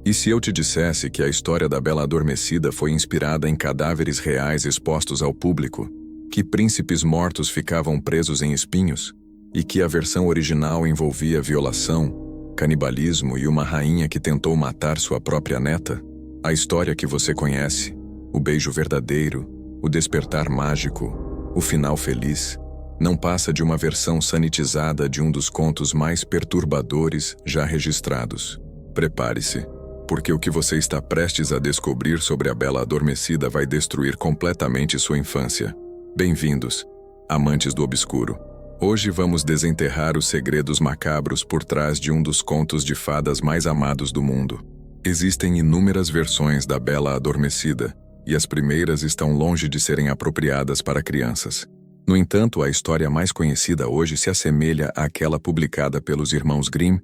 E se eu te dissesse que a história da Bela Adormecida foi inspirada em cadáveres reais expostos ao público, que príncipes mortos ficavam presos em espinhos, e que a versão original envolvia violação, canibalismo e uma rainha que tentou matar sua própria neta? A história que você conhece, o beijo verdadeiro, o despertar mágico, o final feliz, não passa de uma versão sanitizada de um dos contos mais perturbadores já registrados. Prepare-se, porque o que você está prestes a descobrir sobre a Bela Adormecida vai destruir completamente sua infância. Bem-vindos, amantes do obscuro. Hoje vamos desenterrar os segredos macabros por trás de um dos contos de fadas mais amados do mundo. Existem inúmeras versões da Bela Adormecida, e as primeiras estão longe de serem apropriadas para crianças. No entanto, a história mais conhecida hoje se assemelha àquela publicada pelos irmãos Grimm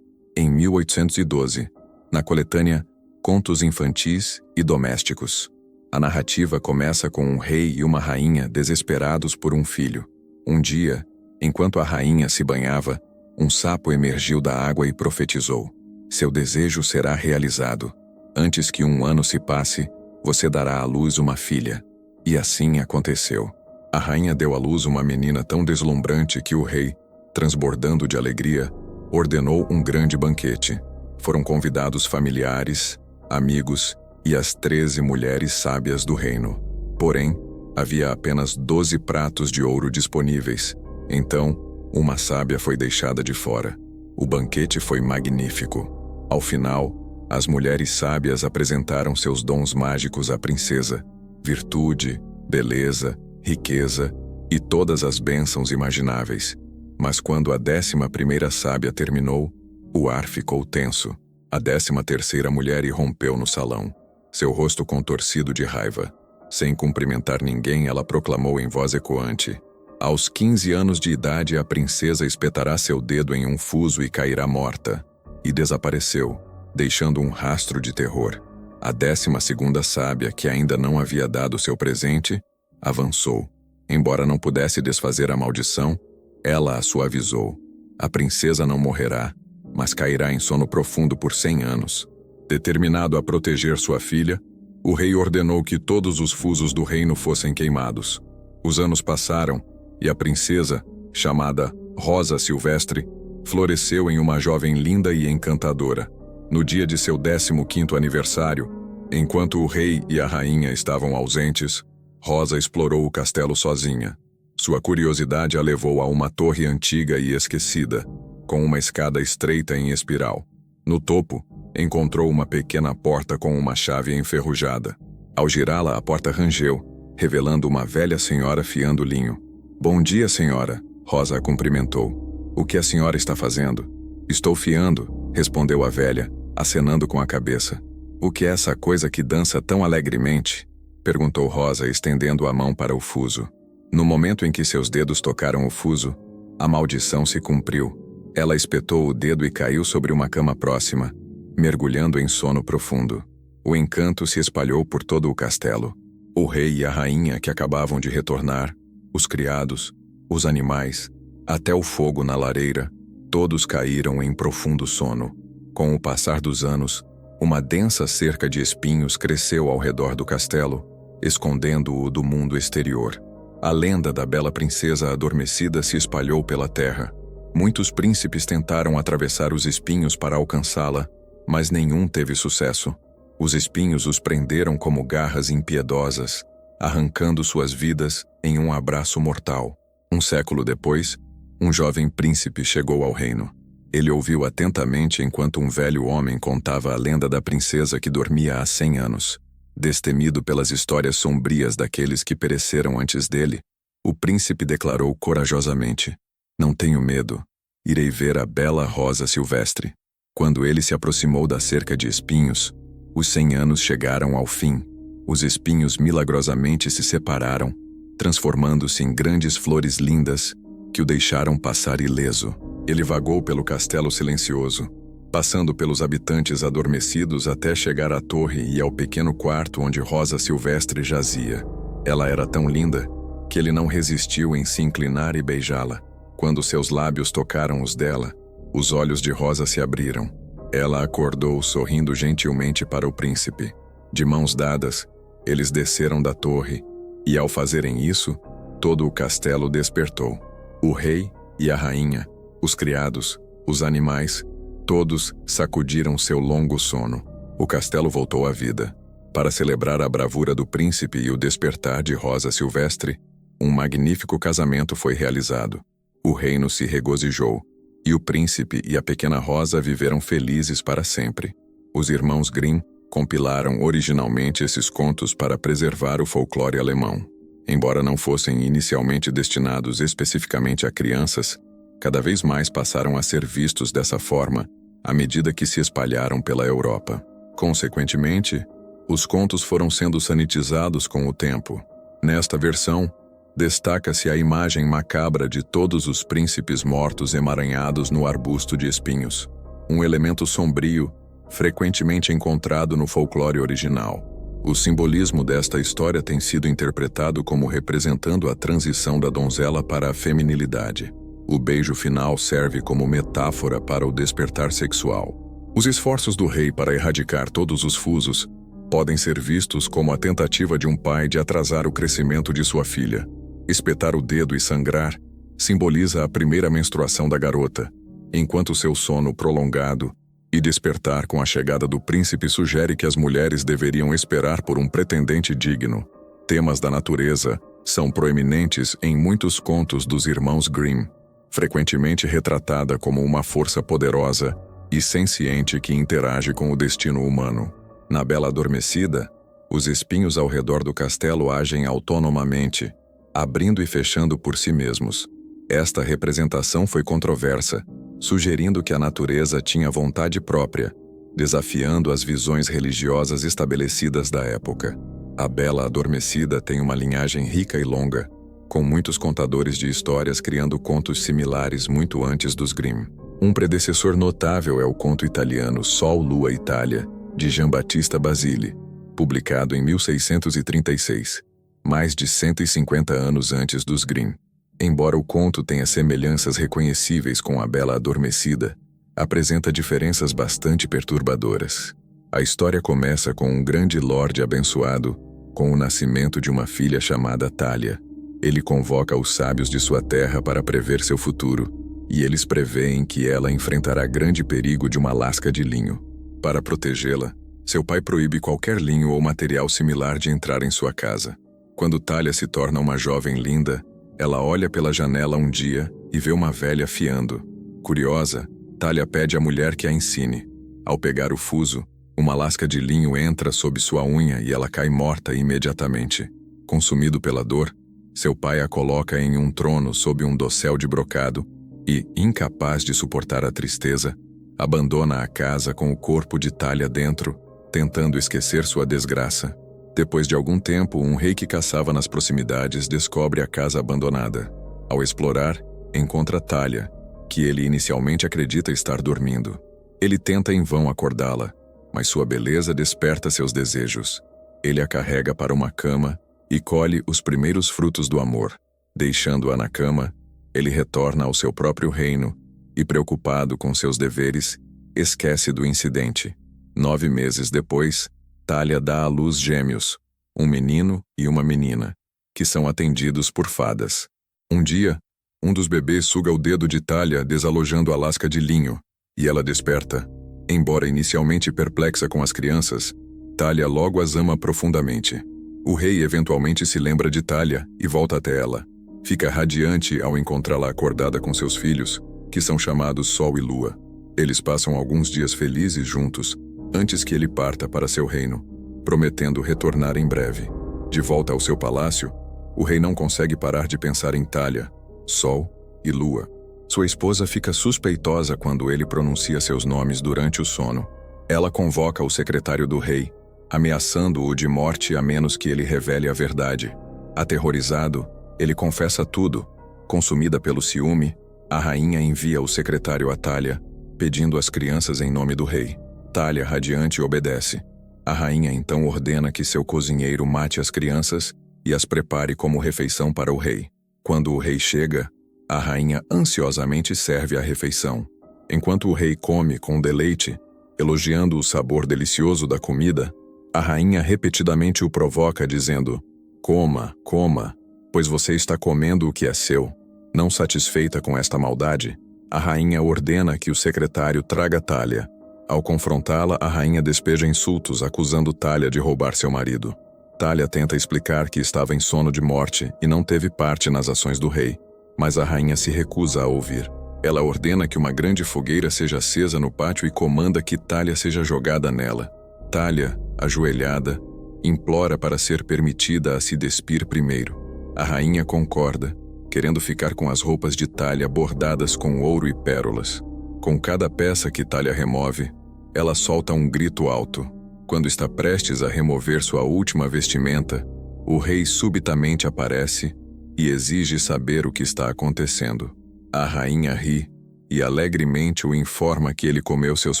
em 1812, na coletânea Contos Infantis e Domésticos. A narrativa começa com um rei e uma rainha desesperados por um filho. Um dia, enquanto a rainha se banhava, um sapo emergiu da água e profetizou: "Seu desejo será realizado. Antes que um ano se passe, você dará à luz uma filha." E assim aconteceu. A rainha deu à luz uma menina tão deslumbrante que o rei, transbordando de alegria, ordenou um grande banquete. Foram convidados familiares, amigos e as 13 mulheres sábias do reino. Porém, havia apenas 12 pratos de ouro disponíveis. Então, uma sábia foi deixada de fora. O banquete foi magnífico. Ao final, as mulheres sábias apresentaram seus dons mágicos à princesa: virtude, beleza, riqueza e todas as bênçãos imagináveis. Mas quando a 11ª sábia terminou, o ar ficou tenso. A 13ª mulher irrompeu no salão, seu rosto contorcido de raiva. Sem cumprimentar ninguém, ela proclamou em voz ecoante: "Aos 15 anos de idade, a princesa espetará seu dedo em um fuso e cairá morta." E desapareceu, deixando um rastro de terror. A 12ª sábia, que ainda não havia dado seu presente, avançou. Embora não pudesse desfazer a maldição, ela a suavizou. A princesa não morrerá, mas cairá em sono profundo por 100 anos. Determinado a proteger sua filha, o rei ordenou que todos os fusos do reino fossem queimados. Os anos passaram, e a princesa, chamada Rosa Silvestre, floresceu em uma jovem linda e encantadora. No dia de seu 15º aniversário, enquanto o rei e a rainha estavam ausentes, Rosa explorou o castelo sozinha. Sua curiosidade a levou a uma torre antiga e esquecida, com uma escada estreita em espiral. No topo, encontrou uma pequena porta com uma chave enferrujada. Ao girá-la, a porta rangeu, revelando uma velha senhora fiando linho. "Bom dia, senhora," Rosa a cumprimentou. "O que a senhora está fazendo?" "Estou fiando," respondeu a velha, acenando com a cabeça. "O que é essa coisa que dança tão alegremente?" perguntou Rosa, estendendo a mão para o fuso. No momento em que seus dedos tocaram o fuso, a maldição se cumpriu. Ela espetou o dedo e caiu sobre uma cama próxima, mergulhando em sono profundo. O encanto se espalhou por todo o castelo. O rei e a rainha que acabavam de retornar, os criados, os animais, até o fogo na lareira, todos caíram em profundo sono. Com o passar dos anos, uma densa cerca de espinhos cresceu ao redor do castelo, escondendo-o do mundo exterior. A lenda da bela princesa adormecida se espalhou pela terra. Muitos príncipes tentaram atravessar os espinhos para alcançá-la, mas nenhum teve sucesso. Os espinhos os prenderam como garras impiedosas, arrancando suas vidas em um abraço mortal. Um século depois, um jovem príncipe chegou ao reino. Ele ouviu atentamente enquanto um velho homem contava a lenda da princesa que dormia há 100 anos. Destemido pelas histórias sombrias daqueles que pereceram antes dele, o príncipe declarou corajosamente: "Não tenho medo. Irei ver a bela Rosa Silvestre." Quando ele se aproximou da cerca de espinhos, os 100 anos chegaram ao fim. Os espinhos milagrosamente se separaram, transformando-se em grandes flores lindas que o deixaram passar ileso. Ele vagou pelo castelo silencioso, passando pelos habitantes adormecidos até chegar à torre e ao pequeno quarto onde Rosa Silvestre jazia. Ela era tão linda que ele não resistiu em se inclinar e beijá-la. Quando seus lábios tocaram os dela, os olhos de Rosa se abriram. Ela acordou sorrindo gentilmente para o príncipe. De mãos dadas, eles desceram da torre, e ao fazerem isso, todo o castelo despertou. O rei e a rainha, os criados, os animais, todos sacudiram seu longo sono. O castelo voltou à vida. Para celebrar a bravura do príncipe e o despertar de Rosa Silvestre, um magnífico casamento foi realizado. O reino se regozijou, e o príncipe e a pequena Rosa viveram felizes para sempre. Os irmãos Grimm compilaram originalmente esses contos para preservar o folclore alemão. Embora não fossem inicialmente destinados especificamente a crianças, cada vez mais passaram a ser vistos dessa forma à medida que se espalharam pela Europa. Consequentemente, os contos foram sendo sanitizados com o tempo. Nesta versão, destaca-se a imagem macabra de todos os príncipes mortos emaranhados no arbusto de espinhos, um elemento sombrio, frequentemente encontrado no folclore original. O simbolismo desta história tem sido interpretado como representando a transição da donzela para a feminilidade. O beijo final serve como metáfora para o despertar sexual. Os esforços do rei para erradicar todos os fusos podem ser vistos como a tentativa de um pai de atrasar o crescimento de sua filha. Espetar o dedo e sangrar simboliza a primeira menstruação da garota, enquanto seu sono prolongado e despertar com a chegada do príncipe sugere que as mulheres deveriam esperar por um pretendente digno. Temas da natureza são proeminentes em muitos contos dos irmãos Grimm, frequentemente retratada como uma força poderosa e senciente que interage com o destino humano. Na Bela Adormecida, os espinhos ao redor do castelo agem autonomamente, abrindo e fechando por si mesmos. Esta representação foi controversa, sugerindo que a natureza tinha vontade própria, desafiando as visões religiosas estabelecidas da época. A Bela Adormecida tem uma linhagem rica e longa, com muitos contadores de histórias criando contos similares muito antes dos Grimm. Um predecessor notável é o conto italiano Sol, Lua, Itália, de Giambattista Basile, publicado em 1636, mais de 150 anos antes dos Grimm. Embora o conto tenha semelhanças reconhecíveis com A Bela Adormecida, apresenta diferenças bastante perturbadoras. A história começa com um grande lorde abençoado, com o nascimento de uma filha chamada Thalia. Ele convoca os sábios de sua terra para prever seu futuro, e eles preveem que ela enfrentará grande perigo de uma lasca de linho. Para protegê-la, seu pai proíbe qualquer linho ou material similar de entrar em sua casa. Quando Thalia se torna uma jovem linda, ela olha pela janela um dia e vê uma velha fiando. Curiosa, Thalia pede à mulher que a ensine. Ao pegar o fuso, uma lasca de linho entra sob sua unha e ela cai morta imediatamente. Consumido pela dor, seu pai a coloca em um trono sob um dossel de brocado e, incapaz de suportar a tristeza, abandona a casa com o corpo de Thalia dentro, tentando esquecer sua desgraça. Depois de algum tempo, um rei que caçava nas proximidades descobre a casa abandonada. Ao explorar, encontra Thalia, que ele inicialmente acredita estar dormindo. Ele tenta em vão acordá-la, mas sua beleza desperta seus desejos. Ele a carrega para uma cama e colhe os primeiros frutos do amor. Deixando-a na cama, ele retorna ao seu próprio reino e, preocupado com seus deveres, esquece do incidente. 9 meses depois, Thalia dá à luz gêmeos, um menino e uma menina, que são atendidos por fadas. Um dia, um dos bebês suga o dedo de Thalia, desalojando a lasca de linho, e ela desperta. Embora inicialmente perplexa com as crianças, Thalia logo as ama profundamente. O rei eventualmente se lembra de Thalia e volta até ela. Fica radiante ao encontrá-la acordada com seus filhos, que são chamados Sol e Lua. Eles passam alguns dias felizes juntos, antes que ele parta para seu reino, prometendo retornar em breve. De volta ao seu palácio, o rei não consegue parar de pensar em Thalia, Sol e Lua. Sua esposa fica suspeitosa quando ele pronuncia seus nomes durante o sono. Ela convoca o secretário do rei, ameaçando-o de morte a menos que ele revele a verdade. Aterrorizado, ele confessa tudo. Consumida pelo ciúme, a rainha envia o secretário a Thalia, pedindo as crianças em nome do rei. Thalia, radiante, obedece. A rainha então ordena que seu cozinheiro mate as crianças e as prepare como refeição para o rei. Quando o rei chega, a rainha ansiosamente serve a refeição. Enquanto o rei come com deleite, Elogiando o sabor delicioso da comida, a rainha repetidamente o provoca dizendo: "Coma, coma, pois você está comendo o que é seu." Não satisfeita com esta maldade, a rainha ordena que o secretário traga Thalia. Ao confrontá-la, a rainha despeja insultos acusando Thalia de roubar seu marido. Thalia tenta explicar que estava em sono de morte e não teve parte nas ações do rei, mas a rainha se recusa a ouvir. Ela ordena que uma grande fogueira seja acesa no pátio e comanda que Thalia seja jogada nela. Thalia, ajoelhada, implora para ser permitida a se despir primeiro. A rainha concorda, querendo ficar com as roupas de Thalia bordadas com ouro e pérolas. Com cada peça que Thalia remove, ela solta um grito alto. Quando está prestes a remover sua última vestimenta, o rei subitamente aparece e exige saber o que está acontecendo. A rainha ri e alegremente o informa que ele comeu seus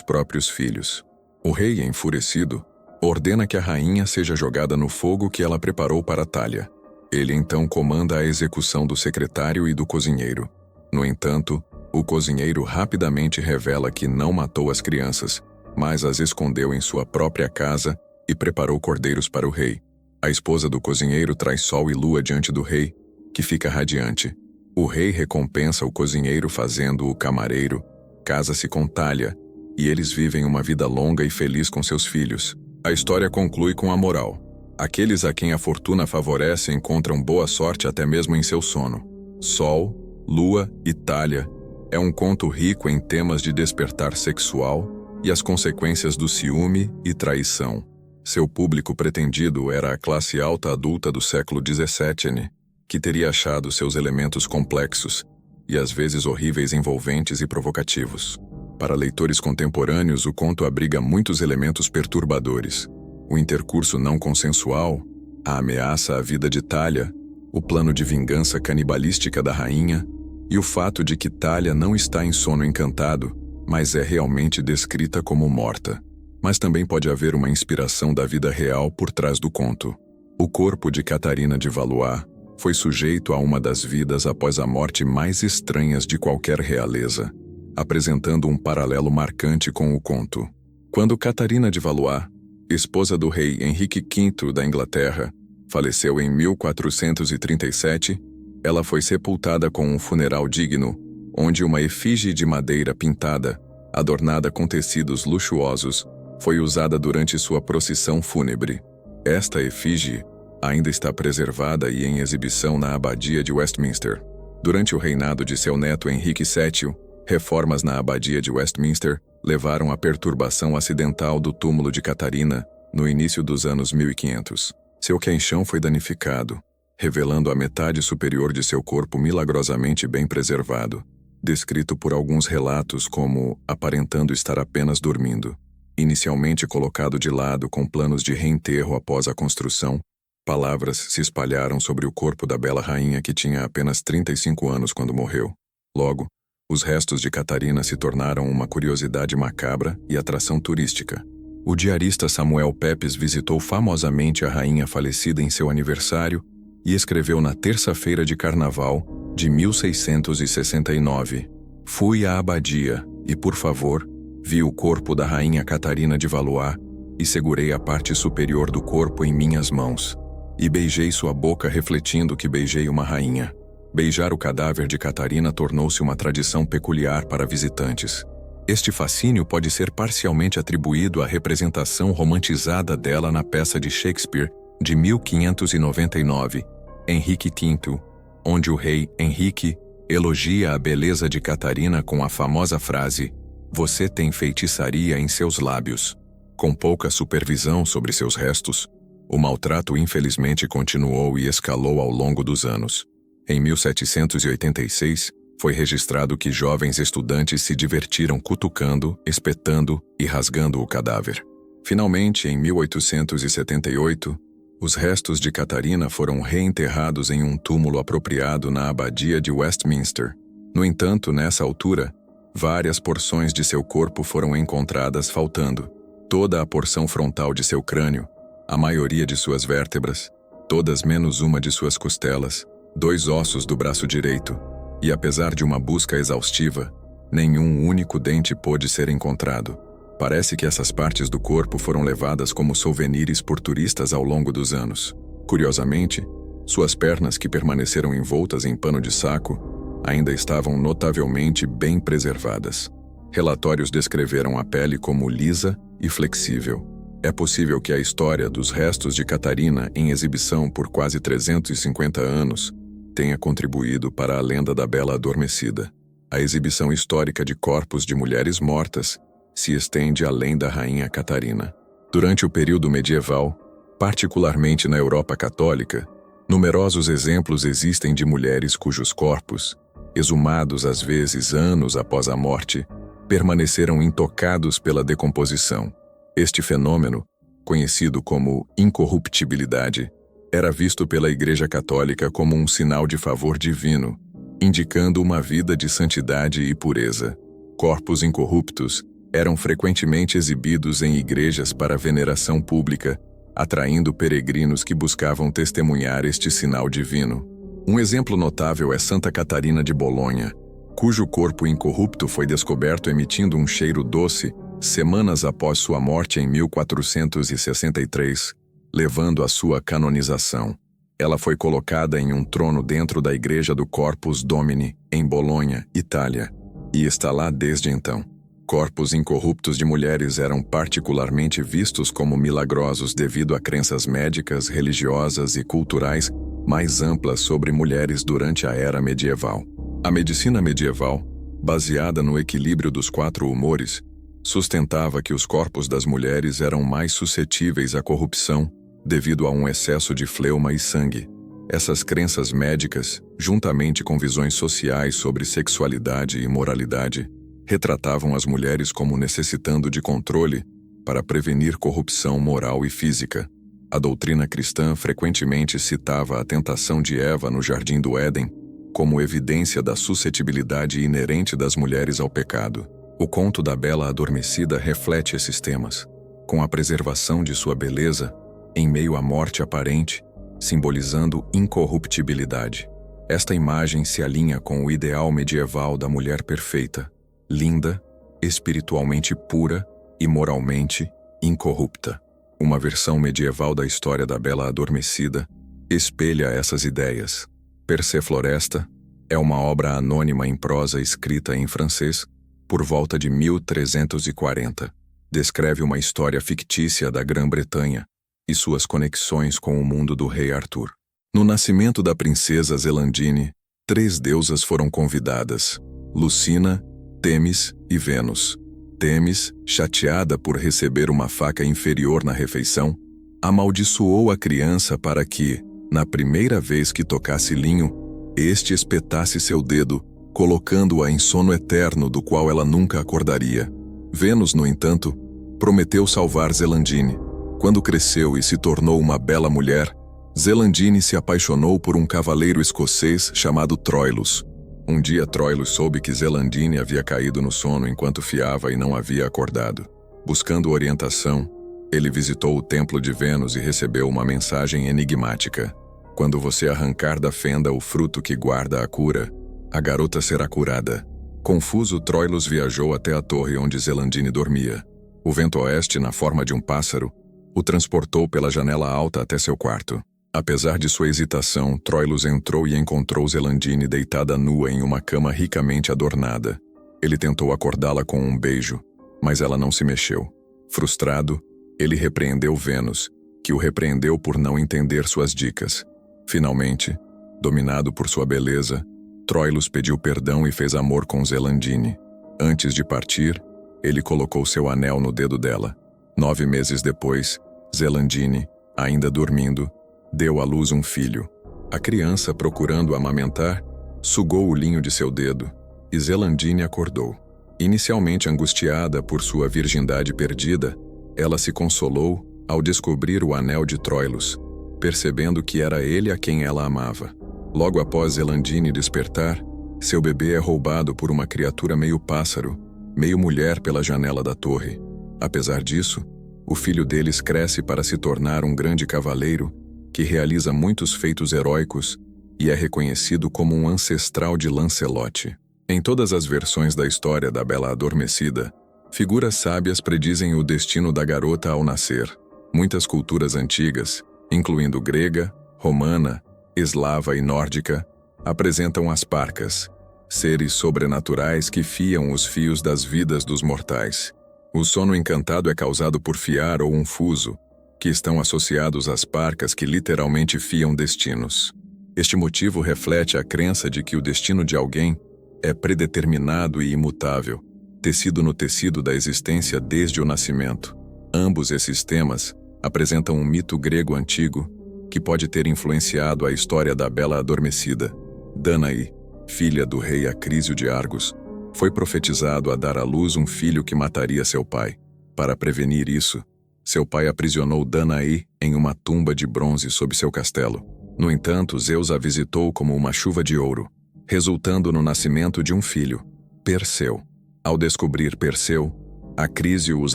próprios filhos. O rei, enfurecido, ordena que a rainha seja jogada no fogo que ela preparou para Thalia. Ele então comanda a execução do secretário e do cozinheiro. No entanto, o cozinheiro rapidamente revela que não matou as crianças, mas as escondeu em sua própria casa e preparou cordeiros para o rei. A esposa do cozinheiro traz sol e lua diante do rei, que fica radiante. O rei recompensa o cozinheiro fazendo-o camareiro, casa-se com Thalia, e eles vivem uma vida longa e feliz com seus filhos. A história conclui com a moral: aqueles a quem a fortuna favorece encontram boa sorte até mesmo em seu sono. Sol, Lua e Thalia é um conto rico em temas de despertar sexual e as consequências do ciúme e traição. Seu público pretendido era a classe alta adulta do século XVII, que teria achado seus elementos complexos e às vezes horríveis, envolventes e provocativos. Para leitores contemporâneos, o conto abriga muitos elementos perturbadores: o intercurso não consensual, a ameaça à vida de Thalia, o plano de vingança canibalística da rainha e o fato de que Thalia não está em sono encantado, mas é realmente descrita como morta. Mas também pode haver uma inspiração da vida real por trás do conto. O corpo de Catarina de Valois foi sujeito a uma das vidas após a morte mais estranhas de qualquer realeza, apresentando um paralelo marcante com o conto. Quando Catarina de Valois, esposa do rei Henrique V da Inglaterra, faleceu em 1437, ela foi sepultada com um funeral digno, onde uma efígie de madeira pintada, adornada com tecidos luxuosos, foi usada durante sua procissão fúnebre. Esta efígie ainda está preservada e em exibição na Abadia de Westminster. Durante o reinado de seu neto Henrique VII, reformas na Abadia de Westminster levaram à perturbação acidental do túmulo de Catarina no início dos anos 1500. Seu queixão foi danificado, revelando a metade superior de seu corpo milagrosamente bem preservado, descrito por alguns relatos como aparentando estar apenas dormindo. Inicialmente colocado de lado com planos de reenterro após a construção, palavras se espalharam sobre o corpo da bela rainha que tinha apenas 35 anos quando morreu. Logo, os restos de Catarina se tornaram uma curiosidade macabra e atração turística. O diarista Samuel Pepys visitou famosamente a rainha falecida em seu aniversário e escreveu na terça-feira de carnaval de 1669: "Fui à abadia e, por favor, vi o corpo da rainha Catarina de Valois e segurei a parte superior do corpo em minhas mãos. E beijei sua boca refletindo que beijei uma rainha." Beijar o cadáver de Catarina tornou-se uma tradição peculiar para visitantes. Este fascínio pode ser parcialmente atribuído à representação romantizada dela na peça de Shakespeare de 1599, Henrique V, onde o rei Henrique elogia a beleza de Catarina com a famosa frase: "Você tem feitiçaria em seus lábios." Com pouca supervisão sobre seus restos, o maltrato infelizmente continuou e escalou ao longo dos anos. Em 1786, foi registrado que jovens estudantes se divertiram cutucando, espetando e rasgando o cadáver. Finalmente, em 1878, os restos de Catarina foram reenterrados em um túmulo apropriado na Abadia de Westminster. No entanto, nessa altura, várias porções de seu corpo foram encontradas faltando. Toda a porção frontal de seu crânio, a maioria de suas vértebras, todas menos uma de suas costelas, 2 ossos do braço direito, e apesar de uma busca exaustiva, nenhum único dente pôde ser encontrado. Parece que essas partes do corpo foram levadas como souvenirs por turistas ao longo dos anos. Curiosamente, suas pernas, que permaneceram envoltas em pano de saco, ainda estavam notavelmente bem preservadas. Relatórios descreveram a pele como lisa e flexível. É possível que a história dos restos de Catarina em exibição por quase 350 anos tenha contribuído para a lenda da Bela Adormecida. A exibição histórica de corpos de mulheres mortas se estende além da rainha Catarina. Durante o período medieval, particularmente na Europa católica, numerosos exemplos existem de mulheres cujos corpos, exumados às vezes anos após a morte, permaneceram intocados pela decomposição. Este fenômeno, conhecido como incorruptibilidade, era visto pela Igreja Católica como um sinal de favor divino, indicando uma vida de santidade e pureza. Corpos incorruptos eram frequentemente exibidos em igrejas para veneração pública, atraindo peregrinos que buscavam testemunhar este sinal divino. Um exemplo notável é Santa Catarina de Bolonha, cujo corpo incorrupto foi descoberto emitindo um cheiro doce semanas após sua morte em 1463, levando à sua canonização. Ela foi colocada em um trono dentro da Igreja do Corpus Domini, em Bolonha, Itália, e está lá desde então. Corpos incorruptos de mulheres eram particularmente vistos como milagrosos devido a crenças médicas, religiosas e culturais mais amplas sobre mulheres durante a era medieval. A medicina medieval, baseada no equilíbrio dos 4 humores, sustentava que os corpos das mulheres eram mais suscetíveis à corrupção devido a um excesso de fleuma e sangue. Essas crenças médicas, juntamente com visões sociais sobre sexualidade e moralidade, retratavam as mulheres como necessitando de controle para prevenir corrupção moral e física. A doutrina cristã frequentemente citava a tentação de Eva no Jardim do Éden como evidência da suscetibilidade inerente das mulheres ao pecado. O conto da Bela Adormecida reflete esses temas, com a preservação de sua beleza em meio à morte aparente, simbolizando incorruptibilidade. Esta imagem se alinha com o ideal medieval da mulher perfeita, linda, espiritualmente pura e moralmente incorrupta. Uma versão medieval da história da Bela Adormecida espelha essas ideias. Persefloresta é uma obra anônima em prosa escrita em francês por volta de 1340. Descreve uma história fictícia da Grã-Bretanha e suas conexões com o mundo do rei Arthur. No nascimento da princesa Zelandine, 3 deusas foram convidadas: Lucina, Temis e Vênus. Temis, chateada por receber uma faca inferior na refeição, amaldiçoou a criança para que, na primeira vez que tocasse linho, este espetasse seu dedo, colocando-a em sono eterno do qual ela nunca acordaria. Vênus, no entanto, prometeu salvar Zelandine. Quando cresceu e se tornou uma bela mulher, Zelandine se apaixonou por um cavaleiro escocês chamado Troilus. Um dia Troilus soube que Zelandine havia caído no sono enquanto fiava e não havia acordado. Buscando orientação, ele visitou o templo de Vênus e recebeu uma mensagem enigmática: quando você arrancar da fenda o fruto que guarda a cura, a garota será curada. Confuso, Troilus viajou até a torre onde Zelandine dormia. O vento oeste, na forma de um pássaro, o transportou pela janela alta até seu quarto. Apesar de sua hesitação, Troilus entrou e encontrou Zelandine deitada nua em uma cama ricamente adornada. Ele tentou acordá-la com um beijo, mas ela não se mexeu. Frustrado, ele repreendeu Vênus, que o repreendeu por não entender suas dicas. Finalmente, dominado por sua beleza, Troilus pediu perdão e fez amor com Zelandine. Antes de partir, ele colocou seu anel no dedo dela. 9 meses depois, Zelandine, ainda dormindo, deu à luz um filho. A criança, procurando amamentar, sugou o linho de seu dedo, e Zelandine acordou. Inicialmente angustiada por sua virgindade perdida, ela se consolou ao descobrir o anel de Troilus, percebendo que era ele a quem ela amava. Logo após Zelandine despertar, seu bebê é roubado por uma criatura meio pássaro, meio mulher pela janela da torre. Apesar disso, o filho deles cresce para se tornar um grande cavaleiro que realiza muitos feitos heróicos e é reconhecido como um ancestral de Lancelot. Em todas as versões da história da Bela Adormecida, Figuras sábias predizem o destino da garota ao nascer. Muitas culturas antigas, incluindo grega, romana, eslava e nórdica, apresentam as parcas, seres sobrenaturais que fiam os fios das vidas dos mortais. O sono encantado é causado por fiar ou um fuso, que estão associados às parcas que literalmente fiam destinos. Este motivo reflete a crença de que o destino de alguém é predeterminado e imutável, tecido no tecido da existência desde o nascimento. Ambos esses temas apresentam um mito grego antigo que pode ter influenciado a história da Bela Adormecida. Danaí, filha do rei Acrísio de Argos, foi profetizado a dar à luz um filho que mataria seu pai. Para prevenir isso, seu pai aprisionou Danaí em uma tumba de bronze sob seu castelo. No entanto, Zeus a visitou como uma chuva de ouro, resultando no nascimento de um filho, Perseu. Ao descobrir Perseu, Acrísio os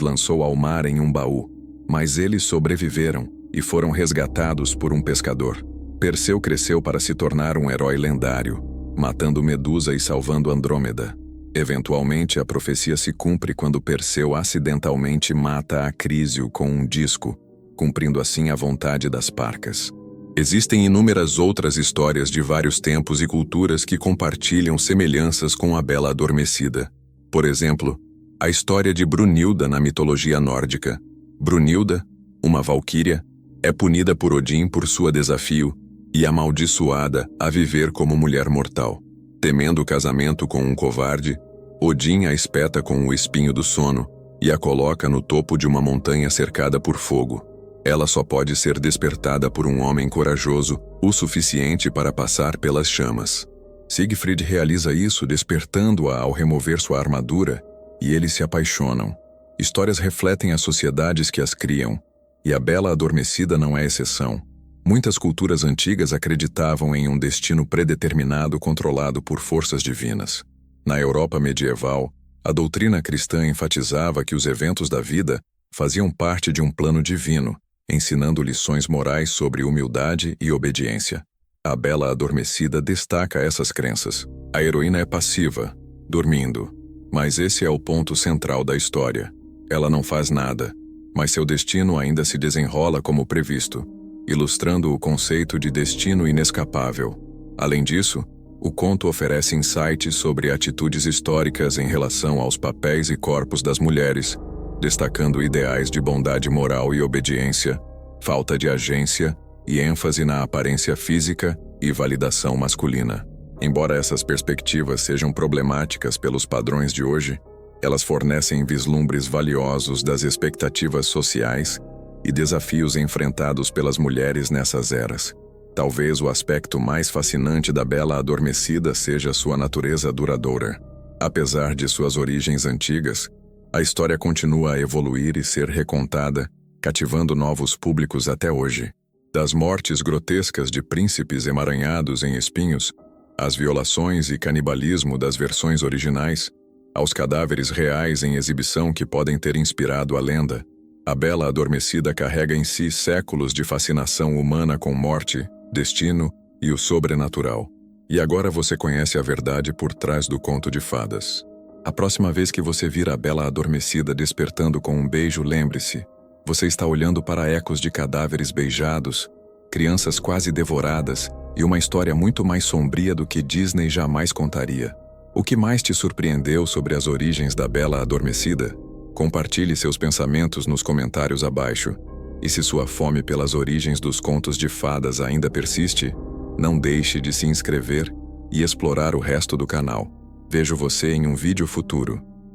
lançou ao mar em um baú, mas eles sobreviveram e foram resgatados por um pescador. Perseu cresceu para se tornar um herói lendário, matando Medusa e salvando Andrômeda. Eventualmente, a profecia se cumpre quando Perseu acidentalmente mata Acrísio com um disco, cumprindo assim a vontade das parcas. Existem inúmeras outras histórias de vários tempos e culturas que compartilham semelhanças com a Bela Adormecida. Por exemplo, a história de Brunilda na mitologia nórdica. Brunilda, uma valquíria, é punida por Odin por sua desafio e amaldiçoada a viver como mulher mortal. Temendo o casamento com um covarde, Odin a espeta com o espinho do sono e a coloca no topo de uma montanha cercada por fogo. Ela só pode ser despertada por um homem corajoso o suficiente para passar pelas chamas. Siegfried realiza isso despertando-a ao remover sua armadura, e eles se apaixonam. Histórias refletem as sociedades que as criam, e a Bela Adormecida não é exceção. Muitas culturas antigas acreditavam em um destino predeterminado controlado por forças divinas. Na Europa medieval, a doutrina cristã enfatizava que os eventos da vida faziam parte de um plano divino, ensinando lições morais sobre humildade e obediência. A Bela Adormecida destaca essas crenças. A heroína é passiva, dormindo, mas esse é o ponto central da história. Ela não faz nada, mas seu destino ainda se desenrola como previsto, ilustrando o conceito de destino inescapável. Além disso, o conto oferece insights sobre atitudes históricas em relação aos papéis e corpos das mulheres, destacando ideais de bondade moral e obediência, falta de agência e ênfase na aparência física e validação masculina. Embora essas perspectivas sejam problemáticas pelos padrões de hoje, elas fornecem vislumbres valiosos das expectativas sociais e desafios enfrentados pelas mulheres nessas eras. Talvez o aspecto mais fascinante da Bela Adormecida seja sua natureza duradoura. Apesar de suas origens antigas, a história continua a evoluir e ser recontada, cativando novos públicos até hoje. Das mortes grotescas de príncipes emaranhados em espinhos, às violações e canibalismo das versões originais, aos cadáveres reais em exibição que podem ter inspirado a lenda, a Bela Adormecida carrega em si séculos de fascinação humana com morte, destino e o sobrenatural. E agora você conhece a verdade por trás do conto de fadas. A próxima vez que você vir a Bela Adormecida despertando com um beijo, lembre-se, você está olhando para ecos de cadáveres beijados, crianças quase devoradas e uma história muito mais sombria do que Disney jamais contaria. O que mais te surpreendeu sobre as origens da Bela Adormecida? Compartilhe seus pensamentos nos comentários abaixo. E se sua fome pelas origens dos contos de fadas ainda persiste, não deixe de se inscrever e explorar o resto do canal. Vejo você em um vídeo futuro.